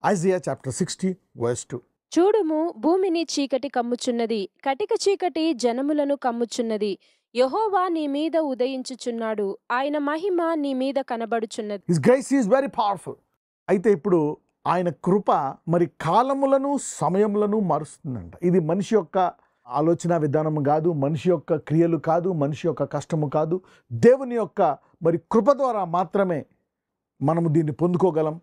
Isaiah chapter 60 verse 2. చూడుము భూమిని చీకటి కమ్ముచున్నది, కటిక చీకటి జనములను కమ్ముచున్నది. యెహోవా నీ మీద ఉదయించుచున్నాడు, ఆయన మహిమ నీ మీద కనబడుచున్నది. His grace is very powerful. అయితే ఇప్పుడు ఆయన కృప మరి కాలములను సమయములను మారుస్తుందంట. ఇది మనిషి యొక్క ఆలోచన విధానం కాదు, మనిషి యొక్క క్రియలు కాదు, మనిషి యొక్క కష్టము కాదు. దేవుని యొక్క మరి కృప ద్వారా మాత్రమే మనము దీన్ని పొందుకోగలం.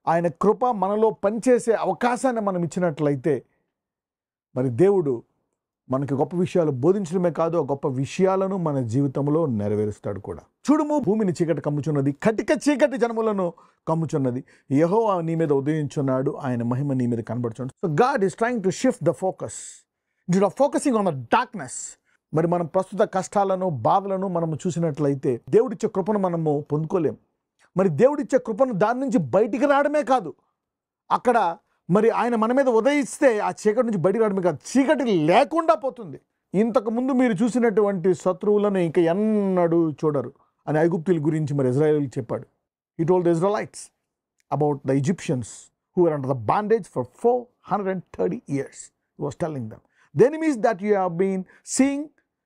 ఆయన కృప మనలో పనిచేసే అవకాశాన్ని మనం ఇచ్చినట్లయితే మరి దేవుడు మనకి గొప్ప విషయాలు బోధించడమే కాదు, ఆ గొప్ప విషయాలను మన జీవితంలో నెరవేరుస్తాడు కూడా. చూడుము భూమిని చీకటి కమ్ముచున్నది, కటిక చీకటి జనములను కమ్ముచున్నది. యెహోవా నీ మీద ఉదయించున్నాడు, ఆయన మహిమ నీ మీద కనబడుచున్నాడు. So God is trying to shift the focus instead of focusing on the darkness. మరి మనం ప్రస్తుత కష్టాలను బాధలను మనము చూసినట్లయితే దేవుడిచ్చే కృపను మనము పొందుకోలేం. మరి దేవుడిచ్చే కృపను దాని నుంచి బయటికి రావడమే కాదు, అక్కడ మరి ఆయన మన మీద ఉదయిస్తే ఆ చీకటి నుంచి బయటికి రావడమే కాదు, చీకటి లేకుండా పోతుంది. ఇంతకుముందు మీరు చూసినటువంటి శత్రువులను ఇంకా ఎన్నడూ చూడరు అని ఐగుప్తుల గురించి మరి ఇజ్రాయేలీకి చెప్పాడు. He told the Israelites about the Egyptians who were under the bondage for 430 years. He was telling them, the enemies that you have been seeing,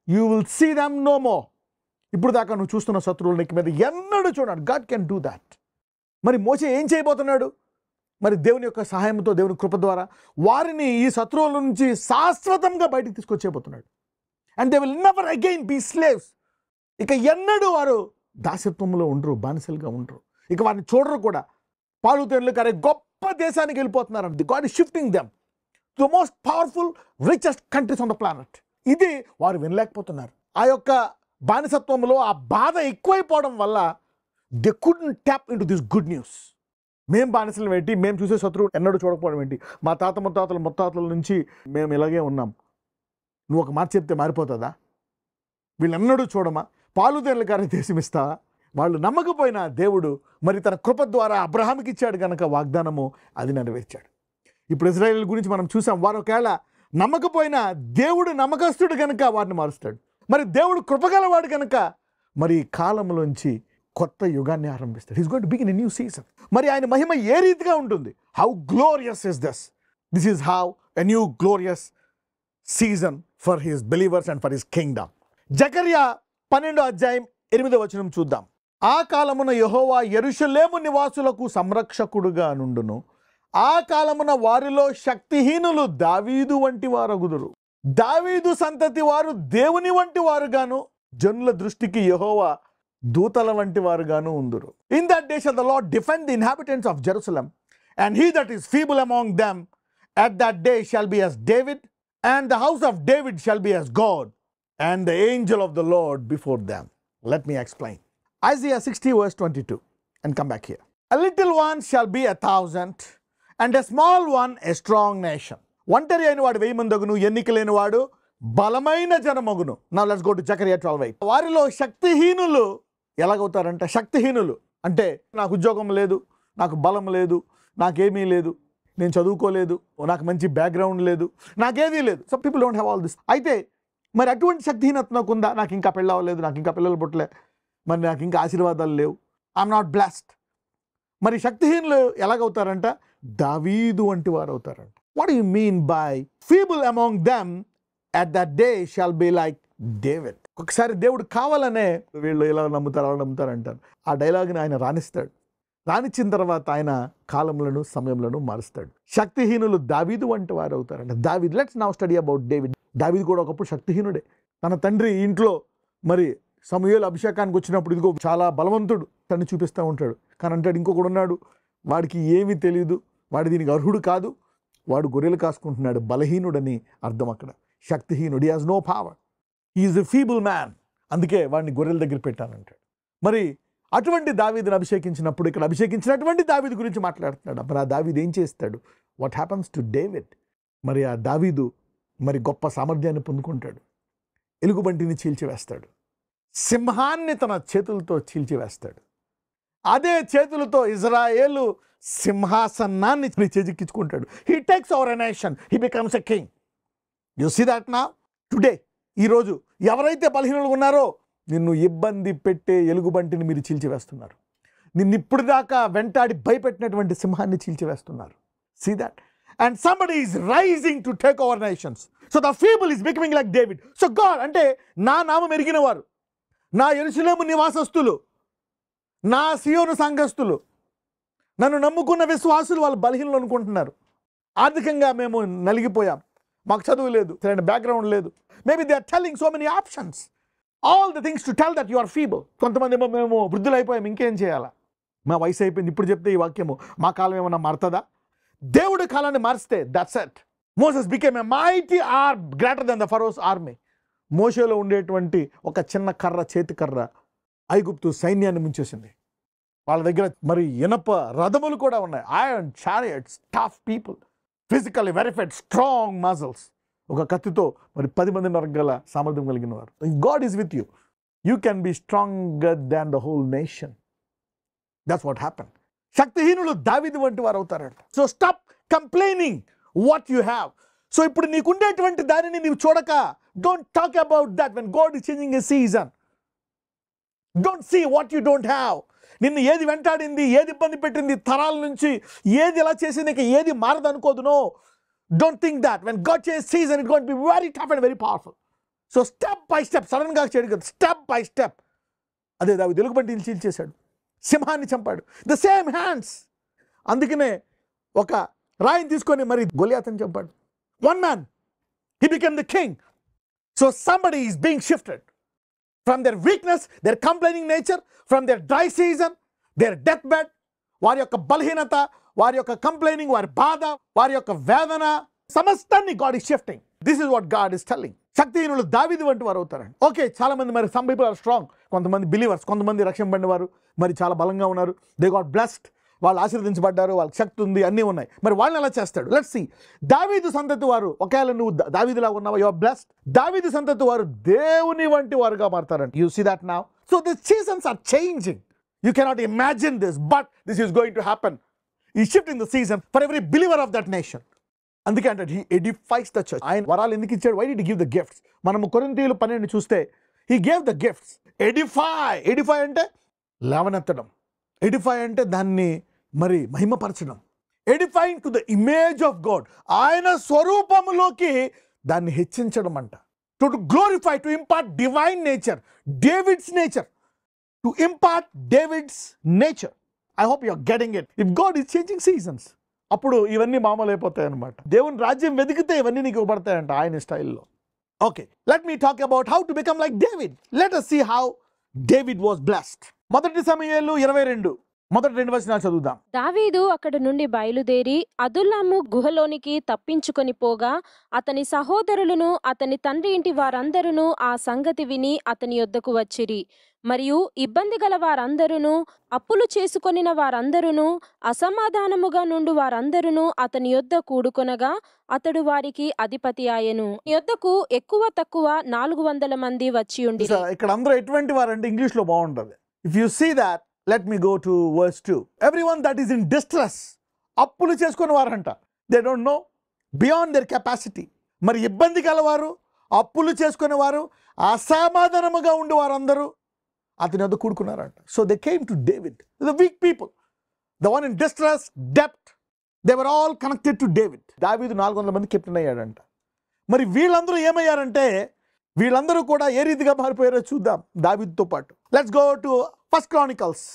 you will see them no more. ఇప్పుడు దాకా నువ్వు చూస్తున్న శత్రువుల మీద ఎన్నడూ చూడాడు. God can do that. మరి Moshe ఏం చేయబోతున్నాడు? మరి దేవుని యొక్క సహాయంతో, దేవుని కృప ద్వారా వారిని ఈ శత్రువుల నుంచి శాశ్వతంగా బయటికి తీసుకొచ్చేయబోతున్నాడు. And they will never again be slaves. ఇక ఎన్నడూ వారు దాసత్వంలో ఉండరు, బానిసలుగా ఉండరు. ఇక వారిని చూడరు కూడా. పాలు తేనెలు కారే గొప్ప దేశానికి వెళ్ళిపోతున్నారండి. God is shifting them to the most powerful richest countries on the planet. ఇది వారు వినలేకపోతున్నారు. ఆ యొక్క బానిసత్వంలో ఆ బాధ ఎక్కువైపోవడం వల్ల they couldn't tap into this good news. మేము బానిసలు ఏంటి, మేము చూసే శత్రువు ఎన్నడూ చూడకపోవడం ఏంటి, మా తాత ముత్తాతల నుంచి మేము ఇలాగే ఉన్నాం, నువ్వు ఒక మాట చెప్తే మారిపోతుందా? వీళ్ళు ఎన్నడూ చూడమా? పాలుదేళ్ల గారి దేశం ఇస్తావా? వాళ్ళు నమ్మకపోయినా దేవుడు మరి తన కృప ద్వారా అబ్రహాంకి ఇచ్చాడు కనుక వాగ్దానము అది నెరవేర్చాడు. ఇప్పుడు ఇజ్రాయేల్ గురించి మనం చూసాం. వారు ఒకవేళ నమ్మకపోయినా దేవుడు నమ్మకస్తుడు కనుక వారిని మారుస్తాడు. మరి దేవుడు కృపగలవాడు కనుక మరి కాలంలోంచి కొత్త యుగాన్ని ఆరంభిస్తాడు. He's going to begin a new season. మరి ఆయన మహిమ ఏ రీతిగా ఉంటుంది? How glorious is this. This is how a new glorious season for his believers and for his kingdom. Zechariah 12:8 చూద్దాం. ఆ కాలమున యెహోవా యెరూషలేము నివాసులకు సంరక్షకుడుగా నుండును. ఆ కాలమున వారిలో శక్తిహీనులు దావీదు వంటి వారగుదురు. దావీదు సంతతి వారు దేవుని వంటి వారుగాను, జనుల దృష్టికి యెహోవా దూతల వంటి వారుగాను ఉందురు. In that day shall the Lord defend the inhabitants of Jerusalem, and he that is feeble among them at that day shall be as David, and the house of David shall be as God, and the angel of the Lord before them. Let me explain. Isaiah 60:22 and come back here. A little one shall be 1,000, and a small one a strong nation. ఒంటరి అయిన వాడు 1000 మందగును, ఎన్నిక లేని వాడు బలమైన జనమగును. Now let's go to Zechariah 12:8. వారిలో శక్తిహీనులు ఎలాగవుతారంట? శక్తిహీనులు అంటే నాకు ఉద్యోగం లేదు, నాకు బలం లేదు, నాకేమీ లేదు, నేను చదువుకోలేదు, నాకు మంచి బ్యాక్గ్రౌండ్ లేదు, నాకేదీ లేదు. So people don't have all this. అయితే మరి అటువంటి శక్తిహీనత నాకుందా? నాకు ఇంకా పెళ్ళవలేదు, నాకు ఇంకా పిల్లలు పుట్టలే, మరి నాకు ఇంకా ఆశీర్వాదాలు లేవు, ఐఎమ్ నాట్ బ్లెస్డ్. మరి శక్తిహీనులు ఎలాగవుతారంట? దావీదు వంటి వారు అవుతారంట. What you mean by feeble among them at that day shall be like David? ఒకసారి దేవుడు కావాలనే వీళ్ళు ఇలా నమ్ముతారు, అలా నమ్ముతారు అంటారు. ఆ డైలాగ్ని ఆయన రాణిస్తాడు. రానిచ్చిన తర్వాత ఆయన కాలములను సమయములను మారుస్తాడు. శక్తిహీనులు దావీదు వంటి వారు అవుతారంట. దావీద్, let's now study about David. దావీద్ కూడా ఒకప్పుడు శక్తిహీనుడే. తన తండ్రి ఇంట్లో మరి సమూయేలు అభిషేకానికి వచ్చినప్పుడు ఇదిగో చాలా బలవంతుడు తను చూపిస్తూ ఉంటాడు. కానీ అంటాడు ఇంకొకడు ఉన్నాడు, వాడికి ఏమీ తెలియదు, వాడు దీనికి అర్హుడు కాదు, వాడు గొర్రెలు కాసుకుంటున్నాడు, బలహీనుడని అర్థం అక్కడ. శక్తిహీనుడు, he has no power, he is a feeble man, అందుకే వాడిని గొర్రెల దగ్గర పెట్టానంటాడు. మరి అటువంటి దావీదుని అభిషేకించినప్పుడు ఇక్కడ అభిషేకించినటువంటి దావీదు గురించి మాట్లాడుతున్నాడు. మరి ఆ దావీదు ఏం చేస్తాడు? What happens to David? మరి ఆ దావీదు మరి గొప్ప సామర్థ్యాన్ని పొందుకుంటాడు. ఎలుగుబంటిని చీల్చివేస్తాడు, సింహాన్ని తన చేతులతో చీల్చివేస్తాడు. అదే చేతులతో ఇజ్రాయేలు సింహాసనాన్ని చేజిక్కించుకుంటాడు. He takes over a nation, he becomes a king. You see that now today. ఈరోజు ఎవరైతే బలహీనులు ఉన్నారో నిన్ను ఇబ్బంది పెట్టే ఎలుగుబంటిని మీరు చీల్చివేస్తున్నారు. నిన్ను ఇప్పుడు దాకా వెంటాడి భయపెట్టినటువంటి సింహాన్ని చీల్చివేస్తున్నారు. See that? And somebody is rising to take over nations. So the feeble is becoming like David. So God, అంటే నా నామం ఎరిగిన వారు, నా యెరూషలేము నివాసస్తులు, నా సియోను సంఘస్థులు, నన్ను నమ్ముకున్న విశ్వాసులు వాళ్ళు బలహీనలు అనుకుంటున్నారు. ఆర్థికంగా మేము నలిగిపోయాం, మాకు చదువు లేదు, సరైన బ్యాక్గ్రౌండ్ లేదు. Maybe they are telling so many options, all the things to tell that you are feeble. కొంతమంది ఏమో మేము వృద్ధులు అయిపోయాం, ఇంకేం చేయాలా, మా వయసు అయిపోయింది, ఇప్పుడు చెప్తే ఈ వాక్యము మా కాలం ఏమన్నా మారుతుందా? దేవుడి కాలాన్ని మారిస్తే that's it. Moses became a mighty or greater than the Pharaoh's army. మోషేలో ఉండేటువంటి ఒక చిన్న కర్ర, చేతి కర్ర ఐగుప్తు సైన్యాన్ని ముంచేసింది. వాళ్ళ దగ్గర మరి ఇనప రథములు కూడా ఉన్నాయి, iron chariots, tough people, physically verified, strong muscles. ఒక కత్తితో మరి 10 మంది నరగల సామర్థ్యం కలిగిన వారు. God is with you, you can be stronger than the whole nation. That's what happen. శక్తిహీనులు దావీదు వంటి వారు అవుతారంట. So stop complaining what you have. So ఇప్పుడు నీకుండేటువంటి దానిని నీవు చూడక, don't talk about that when God is changing a season. Don't see what you don't have. నిన్ను ఏది వెంటాడింది, ఏది ఇబ్బంది పెట్టింది, తరాల నుంచి ఏది ఎలా చేసింది, ఇక ఏది మారదు అనుకోదు. No, don't think that. When God change season, it going to be very tough and very powerful. So step by step, సడన్గా చేయడు కదా, స్టెప్ బై స్టెప్. అదే దావీదు ఎలుగుబంటిని చీల్చేశాడు, సింహాన్ని చంపాడు, ద సేమ్ హ్యాండ్స్. అందుకనే ఒక రాయిని తీసుకొని మరి గొలియాతని చంపాడు. One man, he became the king. So somebody is being shifted from their weakness, their complaining nature, from their dry season, their deathbed, వారి యొక్క బలహీనత, వారి యొక్క కంప్లైనింగ్, వారి బాధ, వారి యొక్క వేదన, సమస్తాన్ని God is shifting. This is what God is telling. శక్తిహీనులు దావీదు వంటి వారు అవుతారండి. ఓకే, చాలా మంది మరి సమ్ పీపుల్ ఆర్ స్ట్రాంగ్, కొంతమంది బిలీవర్స్, కొంతమంది రక్షింపబడిన వారు మరి చాలా బలంగా ఉన్నారు. దే గాట్ బ్లెస్డ్, వాళ్ళు ఆశీర్వదించబడ్డారు, వాళ్ళకి శక్తి ఉంది, అన్నీ ఉన్నాయి. మరి వాళ్ళని ఎలా చేస్తాడు? Let's see. దావీదు సంతతి వారు, ఒకవేళ నువ్వు దావీదులా ఉన్నావా, యు ఆర్ బ్లెస్డ్. దావీదు సంతతి వారు దేవుని వంటి వారుగా మారతారంట. You see that now. So the seasons are changing. You cannot imagine this, but this is going to happen. ఈ shift in the season for every believer of that nation. అందుకే అంటే హీ ఎడిఫైస్ ద చర్చ్. ఆయన వరాలు ఎందుకు ఇచ్చాడు? Why did he give the gifts? మనము కొరింథీయులు 12 చూస్తే he gave the gifts. Edify అంటే లేవనెత్తడం, ఎడిఫై అంటే దాన్ని మరి మహిమపరచడం, edifying to the image of God, ఆయన స్వరూపములోకి దాన్ని హెచ్చించడం అంట. To glorify, to impart divine nature, David's nature, to impart David's nature. I hope you are getting it. If God is changing seasons, అప్పుడు ఇవన్నీ మామూలు అయిపోతాయి అనమాట. దేవుని రాజ్యం వెతికితే ఇవన్నీ నీకు ఇవ్వబడతాయంట ఆయన స్టైల్లో. Okay, let me talk about how to become like David. Let us see how David was blessed. మొదటి సమూయేలు 22 మొదటి 2 వచనాలు చదువుదాం. దావీదు అక్కడి నుండి బయలుదేరి అదుల్లాము గుహలోనికి తప్పించుకొని పోగా అతని సహోదరులను అతని తండ్రి ఇంటి వారందరూ ఆ సంగతి విని అతని యొద్దకు వచ్చిరి. మరియు ఇబ్బంది గల వారందరూ, అప్పులు చేసుకొనిన వారందరూ, అసమాధానముగా నుండు వారందరూ అతని యొద్ద కూడుకొనగా అతడు వారికి అధిపతి ఆయను. యొద్దకు ఎక్కువ తక్కువ 400 మంది వచ్చి ఉండి. ఇక్కడ అందరూ ఎటువంటి వారంటే ఇంగ్లీష్ లో బాగుంటది. If you see that, let me go to verse 2. Everyone that is in distress, అప్పులు చేసుకునే వారంట. they don't know beyond their capacity. మరి ఇబ్బంది కలవారు, అప్పులు చేసుకునేవారు, అసమాధానముగా ఉండే వారందరూ అతని వద్ద కూడుకున్నారంట. So they came to David, the weak people, the one in distress, debt, they were all connected to David. దావీదు 400 మంది కెప్టెన్ అయ్యాడంట. మరి వీళ్ళందరూ ఏమయ్యారంటే, వీళ్ళందరూ కూడా ఏ రీతిగా మారిపోయారో చూద్దాం దావీదుతో పాటు. Let's go to First Chronicles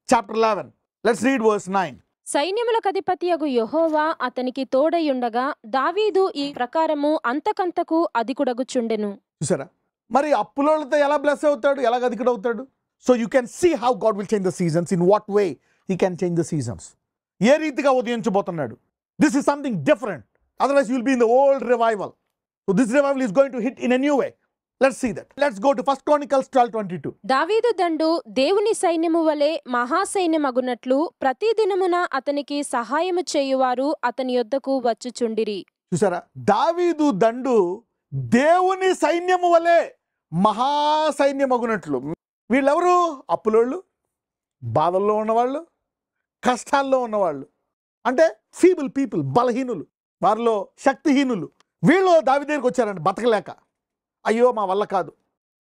chapter 11. Let's read verse 9. సైన్యములకు అధిపతియగు యెహోవా అతనికి తోడయుండగా దావీదు ఈ ప్రకారము అంతకంతకు అధికుడగుచుండెను. చూసారా, మరి అప్పులతో ఎలా బ్లెస్ అవుతాడు, ఎలాగ అధికుడు అవుతాడు? So you can see how God will change the seasons, in what way he can change the seasons. ఏ రీతిగా ఉదయించబోతున్నాడు. This is something different, otherwise you will be in the old revival. So this revival is going to hit in a new way. Let's see that. Let's go to First Chronicles 12:22. దావీదు దండు దేవుని సైన్యము వలె మహాసైన్యమగునట్లు ప్రతి దినమున అతనికి సహాయము చేయువారు అతని యొద్దకు వచ్చుచుండిరి. చూసారా, దావీదు దండు దేవుని సైన్యము వలె మహాసైన్యమగునట్లు. వీళ్ళెవరు? అప్పులోళ్ళు, బాధల్లో ఉన్నవాళ్ళు, కష్టాల్లో ఉన్నవాళ్ళు, అంటే ఫీబుల్ పీపుల్, బలహీనులు, వారిలో శక్తిహీనులు. వీళ్ళు దావీదు దగ్గరికి వచ్చారండి బతకలేక. అయ్యో మా వల్ల కాదు.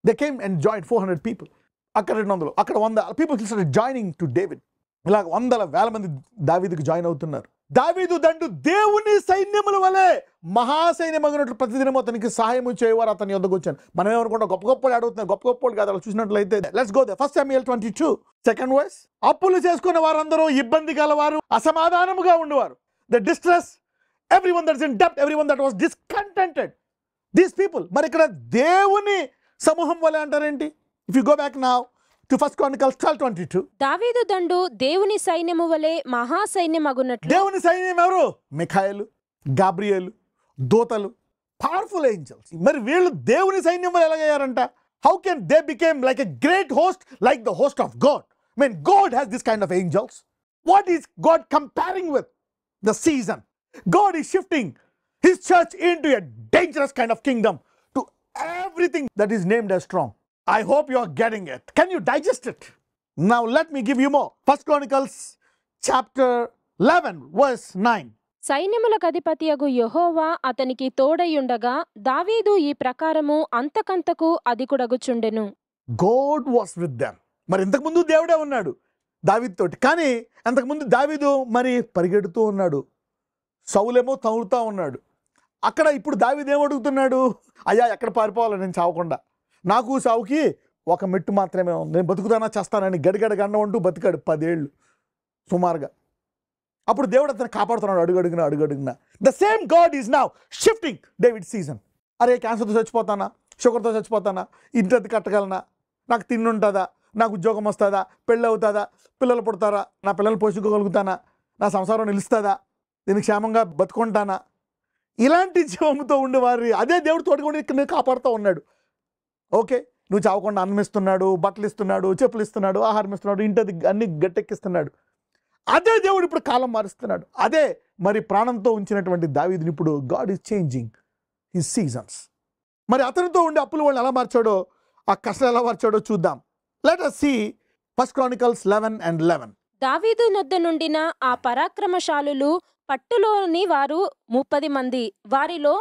They came and join 400 people. అక్కడ 200, అక్కడ 100 people started joining to David. ఇలా 100,000 మంది దావీదుకి జాయిన్ అవుతున్నారు. దావీదు దండు దేవుని సైన్యముల వలె మహాసైన్యమగినట్లు ప్రతిదినం అతనికి సహాయం చేయవారు అతని యొద్దకు వచ్చాను. మనం ఏమనుకుంటా గొప్ప గొప్పలు అడుగుతున్నాం, గొప్ప గొప్పలు కాదు. అలా చూసినట్లయితే let's go there. 1 Samuel 22 2nd verse. అప్పులు చేసుకున్న వారందరూ ఇబ్బంది గలవారు, అసమాధానముగా ఉండేవారు. The distress, everyone that is in debt, everyone that was discontented. These people. మరి ఇక్కడ దేవుని సమూహం వలె అంటారేంటి? If you go back now to 1 Chronicles 12:22. దావీదు దండు దేవుని సైన్యము వలె మహాసైన్యమగునట్లు. దేవుని సైన్యం ఎవరు? మిఖాయేలు, గాబ్రియేలు, దూతలు, పవర్ఫుల్ ఏంజల్స్. మరి వీళ్ళు దేవుని సైన్యం వల్ల ఎలాగయ్యారంట? How can they became like a great host, like the host of God? I mean, God has this kind of angels. What is God comparing with? The season. God is shifting his church into a dangerous kind of kingdom to everything that is named as strong. I hope you are getting it. Can you digest it? Now let me give you more. 1 Chronicles chapter 11 verse 9. సైన్యములకు అధిపతియగు యెహోవా అతనికి తోడయుండగా దావీదు ఈ ప్రకారము అంతకంతకు అధికుడగుచుండెను. God was with them. మరి ఇంతకుముందు దేవుడే ఉన్నాడు దావీదుతోటి. కానీ అంతకుముందు దావీదు మరి పరిగెడుతూ ఉన్నాడు, సౌలేమో తగులుతూ ఉన్నాడు. అక్కడ ఇప్పుడు దావీదు ఏమడుగుతున్నాడు? అయ్యా, ఎక్కడ పారిపోవాలి నేను చావకుండా? నాకు సావుకి ఒక మెట్టు మాత్రమే ఉంది, నేను బతుకుతానా చేస్తానని గడిగడ గండం అంటూ బతికాడు 10 ఏళ్ళు సుమారుగా. అప్పుడు దేవుడు అతను కాపాడుతున్నాడు అడుగడుగున. The same God is now shifting David season. అరే, క్యాన్సర్తో చచ్చిపోతానా, షుగర్తో చచ్చిపోతానా, ఇంటి కట్టగలనా, నాకు తిండి ఉంటుందా, నాకు ఉద్యోగం వస్తుందా, పెళ్ళి అవుతుందా, పిల్లలు పుడతారా, నా పిల్లల్ని పోషించుకోగలుగుతానా, నా సంసారం నిలుస్తుందా, నేను క్షేమంగా బతుకుంటానా? ఇలాంటి జీవంతో ఉండేవారి అదే దేవుడు తోడుకొని ఇక్కడ కాపాడుతూ ఉన్నాడు. ఓకే, నువ్వు చావకుండా అన్నం ఇస్తున్నాడు, బట్టలు ఇస్తున్నాడు, చెప్పులు ఇస్తున్నాడు, ఆహారం ఇస్తున్నాడు, ఇంటి అన్ని గట్టెక్కిస్తున్నాడు. అదే దేవుడు ఇప్పుడు కాలం మారుస్తున్నాడు. అదే మరి ప్రాణంతో ఉంచినటువంటి దావీదుని ఇప్పుడు God is changing his seasons. మరి అతనితో ఉండే అప్పులు వాళ్ళు ఎలా మార్చాడో, ఆ కష్టాలు ఎలా మార్చాడో చూద్దాం. Let us see 1 Chronicles 11:11. దావీదు నొద్ద నుండిన ఆ పరాక్రమశాలులు పట్టులోని వారు 30 మంది. వారిలో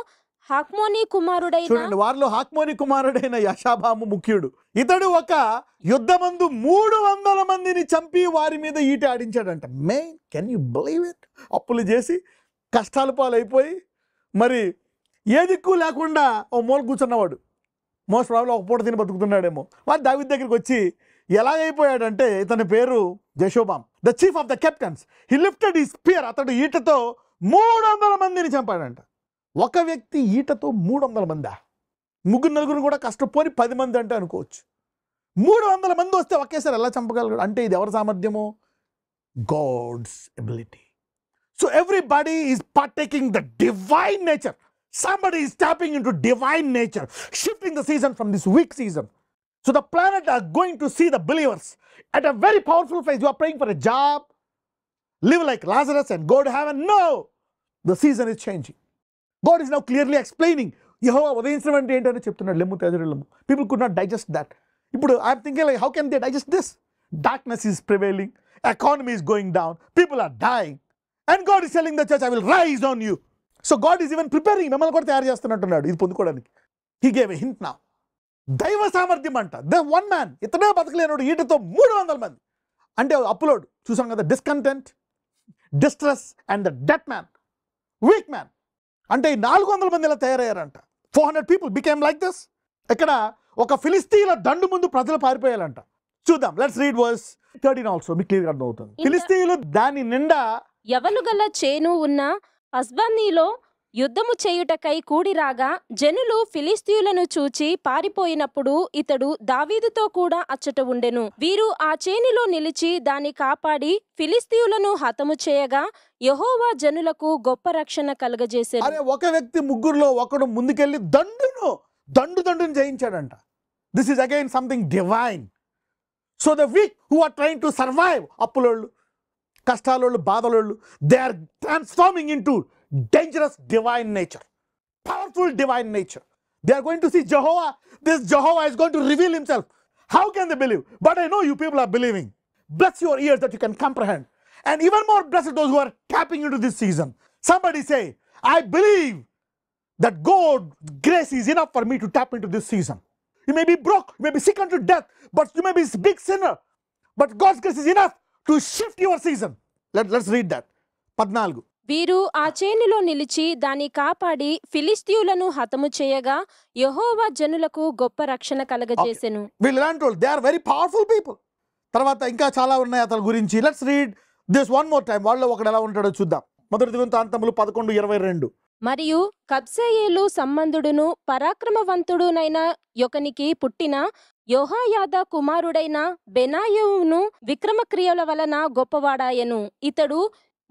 హాక్మోని కుమారుడైన చూడండి, వారిలో హాక్మోని కుమారుడైన యషాబాము ముఖ్యుడు. ఇతడు ఒక యుద్ధమందు 300 మందిని చంపి వారి మీద ఈట ఆడించాడంట. Can you believe it? అప్పులు చేసి కష్టాల పాలైపోయి మరి ఏ దిక్కు లేకుండా ఓ మూల కూర్చున్నవాడు, మోస్ట్ ప్రాబ్లం ఒక పూట తిని బతుకుతున్నాడేమో. వాడు దావీదు దగ్గరికి వచ్చి ఎలాగైపోయాడంటే, ఇతని పేరు Jashobeam, the chief of the captains. He lifted his spear. అతడు ఈటతో 300 మందిని చంపాడంట. ఒక వ్యక్తి ఈటతో 300 మందా? 3-4 కూడా కష్టపోని 10 మంది అంటే అనుకోవచ్చు. 300 మంది వస్తే ఒకేసారి ఎలా చంపగలరు అంటే ఇది ఎవరి సామర్థ్యమో? God's ability. So everybody is partaking the divine nature. Somebody is tapping into divine nature, shifting the season from this weak season. So the planet are going to see the believers at a very powerful phase. You are praying for a job, live like Lazarus and go to heaven. No, the season is changing. God is now clearly explaining. Yehovah ఉదయించడం ఏంటని చెప్తున్నాడు. లెమ్ము తేజరులెమ్ము. People could not digest that. ఇప్పుడు I'm thinking like, how can they digest this? Darkness is prevailing, economy is going down, people are dying, and God is telling the church, I will rise on you. So God is even preparing. మిమ్మల్ని కూడా తయారు చేస్తున్నట్టున్నాడు ఇది పొందుకోవడానికి. He gave a hint now. దైవ సామర్థ్యం అంట. The one man, ఇతనే బతకలేనాడు ఈటతో 300 మంది. అంటే అప్లోడ్ చూసాం కదా, discontent, distress and the dead man, week man. అంటే 400 మంది ఇలా తయారయ్యారంట. 400 people became like this. ఇక్కడ ఒక ఫిలిస్తీన్ల దండు ముందు ప్రజలు పారిపోయాలంట. చూద్దాం, లెట్స్ రీడ్ వర్స్ 13 ఆల్సో. మీకు క్లియర్గా అర్థమవుతుంది. ఫిలిస్తీన్లు దాని నిండా యవలుగల చేను ఉన్న అస్బానీలో యుద్ధము చేయుటకై కూడిరాగా జనులు ఫిలిస్తీయులను చూచి పారిపోయినప్పుడు ఇతడు దావీదుతో కూడా అచ్చట ఉండెను. వీరు ఆ చేనిలో నిలిచి దాన్ని కాపాడి ఫిలిస్తీయులను హతము చేయగా యెహోవా జనులకు గొప్ప రక్షణ కలుగజేసెను. అరే, ఒక వ్యక్తి ముగ్గురులో ఒకడు ముందుకెళ్ళి దండుని జయించాడంట. This is again something divine. So the weak who are trying to survive, అప్పులోళ్ళు, కష్టాలోళ్ళు, బాధలోళ్ళు, they are transforming into dangerous divine nature, powerful divine nature. They are going to see Jehovah. This Jehovah is going to reveal himself. How can they believe? But I know you people are believing. Bless your ears that you can comprehend. And even more blessed those who are tapping into this season. Somebody say, I believe that God's grace is enough for me to tap into this season. You may be broke, you may be sick unto death, but you may be a big sinner. But God's grace is enough to shift your season. Let's read that. 14. వీరు ఆ చేనులో నిలిచి దాన్ని కాపాడి ఫిలిష్తీయులను హతము చేయగా యెహోవా జనులకు గొప్ప రక్షణ కలగజేసెను. వీళ్ళు ఎలాంటి వాళ్ళు? They are very powerful people. తర్వాత ఇంకా చాలా ఉన్నాయి అతని గురించి. Let's read this one more time. వాళ్ళు ఒకడు ఎలా ఉంటాడో చూద్దాం. మొదటి దినవృత్తాంతములు 11:22. మరియు కబ్సెయేలు సంబంధుడును పరాక్రమవంతుడునైన యొకనికి పుట్టిన యెహోయాదా కుమారుడైన బెనాయువును విక్రమక్రియల వలన గొప్పవాడాయెను. ఇతడు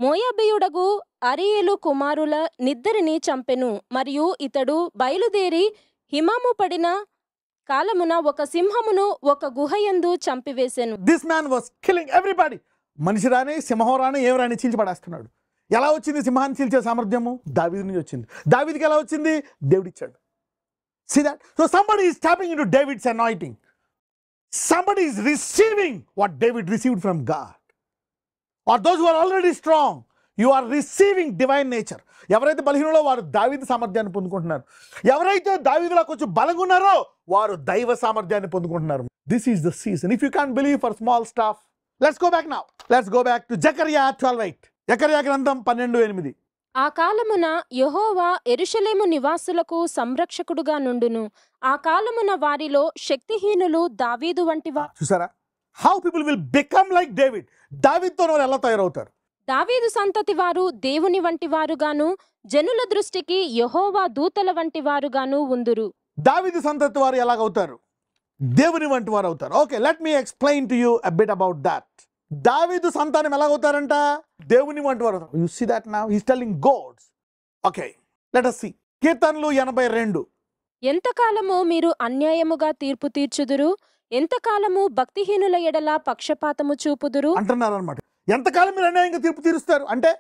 మోయాబీయుడగు అరీయేలు కుమారుల నిద్దరిని చంపెను. మరియు ఇతడు బయలుదేరి హిమము పడిన కాలమున ఒక సింహమును ఒక గుహయందు చంపివేసెను. This man was killing everybody. మనిషి రాని, సింహం రాని, ఏం రాని చీల్చి పడేస్తున్నాడు. ఎలా వచ్చింది సింహాన్ని చీల్చే సామర్థ్యము? దావీదు నుంచి వచ్చింది. దావీదుకి ఎలా వచ్చింది? దేవుడు ఇచ్చాడు. See that? So somebody is tapping into David's anointing. Somebody is receiving what David received from God. Or those who are already strong, you are receiving divine nature. ఎవరైతే బలహీనులో వారు దావీదు సామర్థ్యాన్ని పొందుకుంటున్నారు. ఎవరైతే దావీదులా కొంచెం బలంగా ఉన్నారో వారు దైవ సామర్థ్యాన్ని పొందుకుంటున్నారు. This is the season. If you can't believe for small stuff, let's go back now. Let's go back to Zechariah 12:8. జకర్యా గ్రంథం 12:8. ఆ కాలమున యెహోవా యెరూషలేము నివాసులకు సంరక్షకుడుగా నుండును. ఆ కాలమున వారిలో శక్తిహీనులు దావీదు వంటి చూసారా? How people will become like David. దావీదుతో వారు ఎలా తయారవుతారు? దావీదు సంతతి వారు దేవుని వంటి వారుగాను జనుల దృష్టికి యెహోవా దూతల వంటి వారుగాను ఉందురు. దావీదు సంతతి వారు ఎలాగవుతారు? దేవుని వంటి వారు అవుతారు. Okay, let me explain to you a bit about that. దావీదు సంతానం ఎలాగవుతారంట? దేవుని వంటి వారు. You see that now he is telling gods. Okay, let us see. కీర్తనలు 82. ఎంతకాలము మీరు అన్యాయముగా తీర్పు తీర్చుదురు? ఎంతకాలము భక్తిహీనుల ఎడల పక్షపాతము చూపుదురు అంటున్నారు అనమాట. ఎంతకాలం మీరు అన్యాయంగా తీర్పు తీరుస్తారు అంటే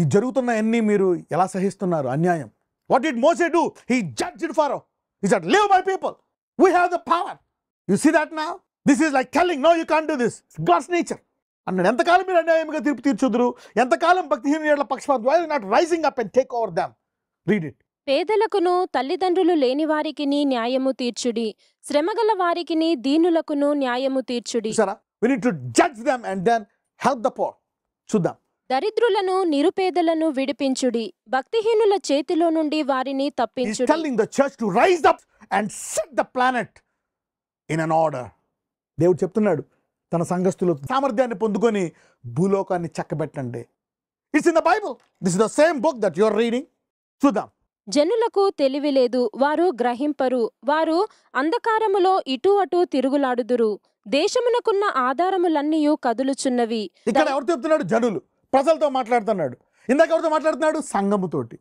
ఈ జరుగుతున్న అన్ని మీరు ఎలా సహిస్తున్నారు? అన్యాయం. What did Moses do? He judged Pharaoh. He said live my people, we have the power. You see that now? This is like telling no you can't do this. God's nature అన్నాడు. ఎంతకాలం మీరు అన్యాయంగా తీర్పు తీర్చుదురు? ఎంతకాలం భక్తిహీనుల ఎడల పక్షపాతం? Why not rising up and take over them? Read it. పేదలకును తల్లిదండ్రులు లేని వారికిని న్యాయము తీర్చుడి, శ్రమగల వారికిని దీనులకును న్యాయము తీర్చుడి. సరా, we need to judge them and then help the poor. చూద్దాం. దరిద్రులను నిరుపేదలను విడిపించుడి, భక్తిహీనుల చేతిలో నుండి వారిని He's తప్పించుడి. telling the church to rise up and set the planet in an order. దేవుడు చెప్తున్నాడు తన సంఘస్థులు సామర్థ్యాన్ని పొందుకొని భూలోకాన్ని చక్కబెట్టండి. It's in the Bible. This is the same book that you are reading. చూద్దాం. జనులకు తెలివి లేదు, వారు గ్రహింపరు, వారు అంధకారములో ఇటు అటు తిరుగులాడుదురు. దేశమునకున్న ఆధారములన్నీయు కదులుచున్నవి. ఇక్కడ ఎవరు చెప్తున్నాడు? జనులు, ప్రజలతో మాట్లాడుతున్నాడు. ఇందాక ఎవరితో మాట్లాడుతున్నాడు? సంఘముతోటి.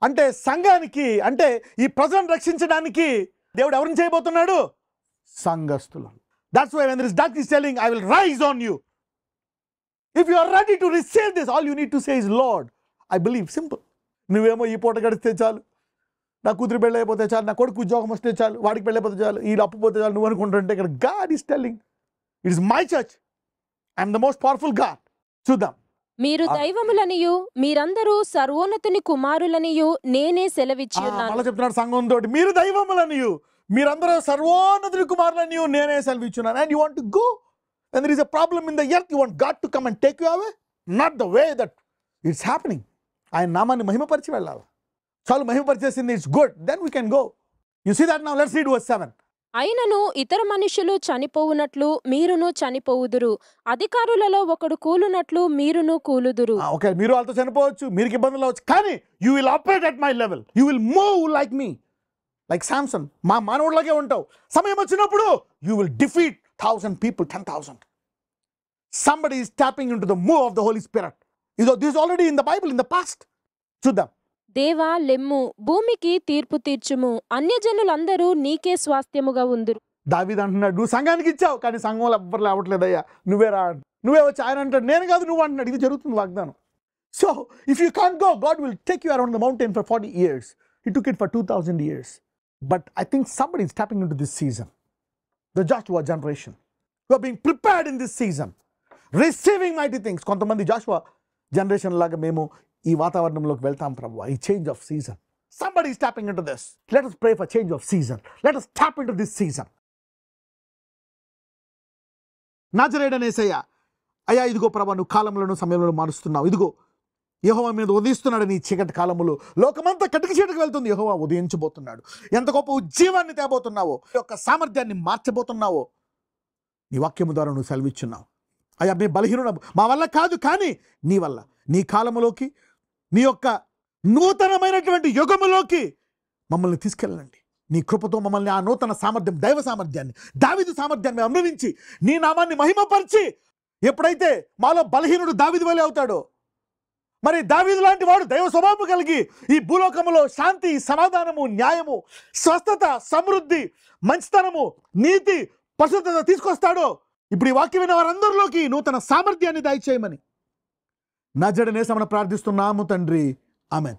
అంటే సంఘానికి, అంటే ఈ ప్రజలను రక్షించడానికి దేవుడు ఎవరిని చేయబోతున్నాడు? సంఘస్థులు. That's why when there is darkness telling, I will rise on you. If you are ready to receive this, all you need to say is, Lord, I believe. Simple. నువ్వేమో ఈ పూట గడిస్తే చాలు, నా కూతురు పెళ్ళి అయిపోతే చాలు, నా కొడుకు ఉద్యోగం వస్తే చాలు, వాడికి పెళ్ళి అయిపోతే చాలు, ఈ అప్పు పోతే చాలు నువ్వు అనుకుంటుంటే ఇక్కడ God is telling it is my church. I'm the most powerful God. చూద్దాం. మీరు దైవములనియు మీరందరూ సర్వోన్నతుని కుమారులనియు నేనే సెలవిచ్చి ఉన్నాను. మళ్ళీ చెప్తున్నాడు సంఘంతో, మీరు దైవములనియు మీరందరూ సర్వోన్నతుని కుమారులనియు నేనే సెలవిచ్చున్నాను. And you want to go and there is a problem in the earth, you want God to come and take you away? Not the way that it's happening. ఆయన నామాన్ని మహిమపరిచి వెళ్ళాలి. చాలు మహిమపరిచేసింది, it's good, then we can go. You see that now. Let's read verse 7. అయినను ఇతర మనుషులు చనిపోవునట్లు మీరును చనిపోవుదురు, అధికారులలో ఒకడు కూలునట్లు మీరును కూలుదురు. ఓకే, మీరు వాళ్ళతో చనిపోవచ్చు, మీరు ఇబ్బందులు అవచ్చు, కానీ you will operate at my level. You will move like me, like Samson. మా మానవుడిలాగే ఉంటావు. సమయం వచ్చినప్పుడు you will defeat 1,000 people, 10,000. Somebody is tapping into the move of the Holy Spirit. This is already in the Bible, in the past. చూద్దాం. దేవా లెమ్ము, భూమికి తీర్పు తీర్చుము, అన్యజనులందరూ నీకే స్వాస్థ్యముగా ఉందురు. దావీదు అంటున్నాడు, నువ్వు సంఘానికి ఇచ్చావు, కానీ సంఘంలో ఎవ్వరు లేవట్లేదయ్యా, నువ్వే రా, నువ్వే వచ్చి. ఆయన అంటాడు, నేను కాదు నువ్వు అంటున్నాడు. ఇది జరుగుతుంది వాగ్దానం. So if you can't go, God will take you around the mountain for 40 years. He took it for 2,000 years. But I think somebody is tapping into this season. The Joshua generation who are being prepared in this season, receiving mighty things. కొంతమంది Jashuva generation లాగా మేము ఈ వాతావరణంలోకి వెళ్తాం ప్రభువా, ఈ change of season. Somebody is tapping into this. Let us pray for change of season. Let us tap into this season. నజరేయుడైన యేసయ్యా, అయ్యా ఇదిగో ప్రభువా, నువ్వు కాలములను సమయములను మారుస్తున్నావు. ఇదిగో యెహోవా మీద ఉదయిస్తున్నాడు నీ చీకటి కాలములో. లోకమంతా కటిక చీకటికి వెళ్తుంది, యెహోవా ఉదయించబోతున్నాడు. ఎంత గొప్ప ఉజ్జీవాన్ని తేబోతున్నావో, ఈ యొక్క సామర్థ్యాన్ని మార్చబోతున్నావో నీ వాక్యము ద్వారా నువ్వు సెలవిచ్చున్నావు. అయ్యా మీ బలహీనుడు, మా వల్ల కాదు, కానీ నీ వల్ల, నీ కాలములోకి, నీ యొక్క నూతనమైనటువంటి యుగములోకి మమ్మల్ని తీసుకెళ్ళండి. నీ కృపతో మమ్మల్ని ఆ నూతన సామర్థ్యం, దైవ సామర్థ్యాన్ని, దావీదు సామర్థ్యాన్ని అనుభవించి నీ నామాన్ని మహిమపరిచి, ఎప్పుడైతే మాలో బలహీనుడు దావీదు వలె అవుతాడో, మరి దావీదు లాంటి వాడు దైవ స్వభావం కలిగి ఈ భూలోకములో శాంతి, సమాధానము, న్యాయము, స్వస్థత, సమృద్ధి, మంచితనము, నీతి, పరిశుద్ధత తీసుకొస్తాడో, ఇప్పుడు ఈ వాక్యం విన్న వారందరిలోకి నూతన సామర్థ్యాన్ని దయచేయమని నజరేయుడైన యేసునామమున ప్రార్థిస్తున్నాము తండ్రి. ఆమేన్.